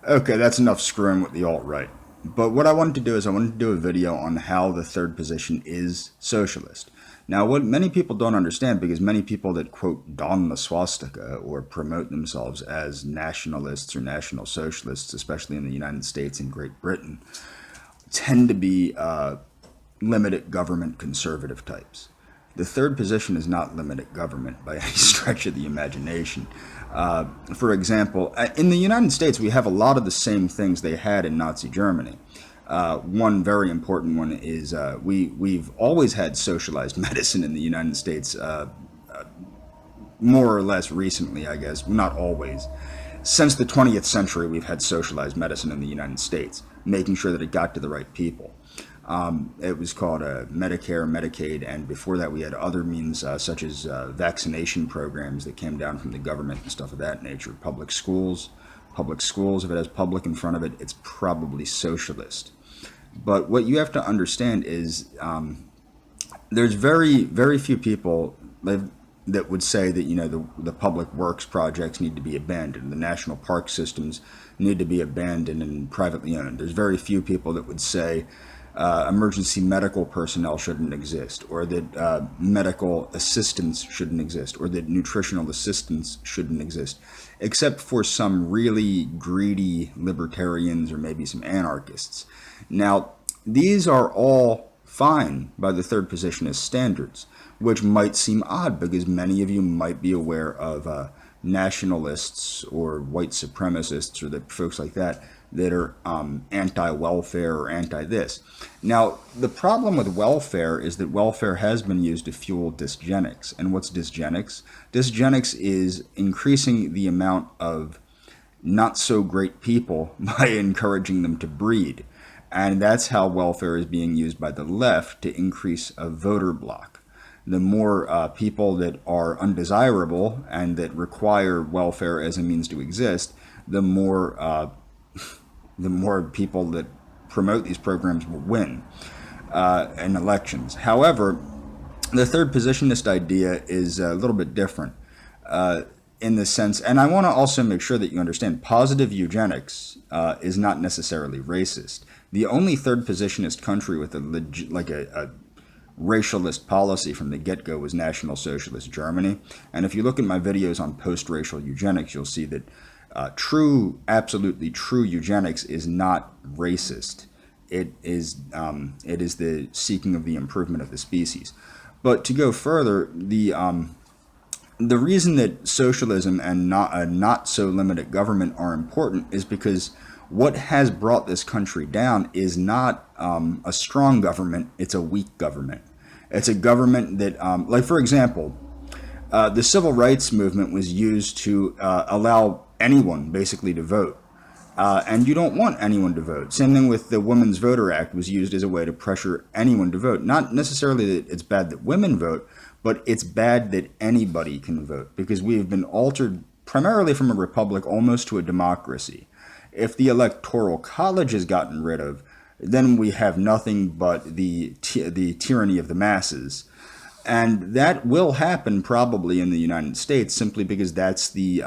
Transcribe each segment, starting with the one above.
Okay, that's enough screwing with the alt-right. But what I wanted to do is I wanted to do a video on how the third position is socialist. Now, what many people don't understand, because many people that quote don the swastika or promote themselves as nationalists or national socialists, especially in the United States and Great Britain, tend to be limited government conservative types. The third position is not limited government by any stretch of the imagination. For example, in the United States, we have a lot of the same things they had in Nazi Germany. One very important one is we've always had socialized medicine in the United States, more or less recently, I guess, not always. Since the 20th century, we've had socialized medicine in the United States, making sure that it got to the right people. It was called Medicare, Medicaid, and before that we had other means such as vaccination programs that came down from the government and stuff of that nature. Public schools. Public schools, if it has public in front of it, it's probably socialist. But what you have to understand is there's very few people that would say that the public works projects need to be abandoned, the national park systems need to be abandoned and privately owned. There's very few people that would say emergency medical personnel shouldn't exist, or that medical assistance shouldn't exist, or that nutritional assistance shouldn't exist, except for some really greedy libertarians or maybe some anarchists. Now, these are all fine by the third positionist standards, which might seem odd because many of you might be aware of nationalists or white supremacists or the folks like that that are anti-welfare or anti-this. Now, the problem with welfare is that welfare has been used to fuel dysgenics. And what's dysgenics? Dysgenics is increasing the amount of not so great people by encouraging them to breed. And that's how welfare is being used by the left to increase a voter bloc. The more people that are undesirable and that require welfare as a means to exist, the more people that promote these programs will win in elections. However, the third positionist idea is a little bit different in the sense, and I want to also make sure that you understand, positive eugenics is not necessarily racist. The only third positionist country with a racialist policy from the get-go was National Socialist Germany. And if you look at my videos on post-racial eugenics, you'll see that absolutely true eugenics is not racist. It is the seeking of the improvement of the species. But to go further, the reason that socialism and not so limited government are important is because what has brought this country down is not a strong government, it's a weak government. It's a government that, like for example, the civil rights movement was used to allow anyone basically to vote. And you don't want anyone to vote. Same thing with the Women's Voter Act was used as a way to pressure anyone to vote. Not necessarily that it's bad that women vote, but it's bad that anybody can vote because we have been altered primarily from a republic almost to a democracy. If the Electoral College is gotten rid of, then we have nothing but the tyranny of the masses. And that will happen probably in the United States simply because that's the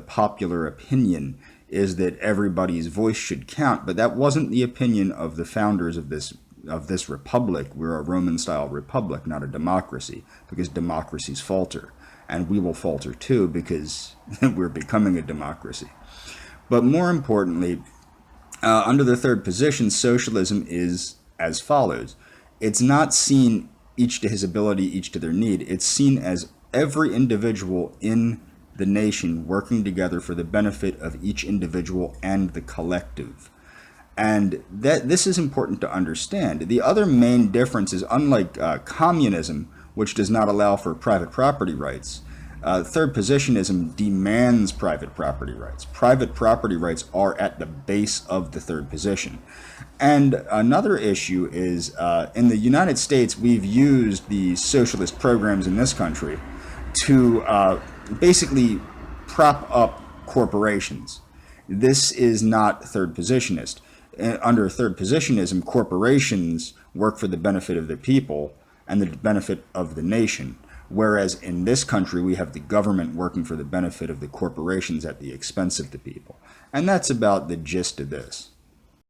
popular opinion is that everybody's voice should count. But that wasn't the opinion of the founders of this republic. We're a Roman-style republic, not a democracy, because democracies falter. And we will falter too because we're becoming a democracy. But more importantly, under the third position, socialism is as follows. It's not seen each to his ability, each to their need. It's seen as every individual in the nation working together for the benefit of each individual and the collective. And this is important to understand. The other main difference is, unlike communism, which does not allow for private property rights, third positionism demands private property rights. Private property rights are at the base of the third position. And another issue is in the United States, we've used the socialist programs in this country to basically prop up corporations. This is not third positionist. Under third positionism, corporations work for the benefit of the people and the benefit of the nation. Whereas in this country, we have the government working for the benefit of the corporations at the expense of the people. And that's about the gist of this.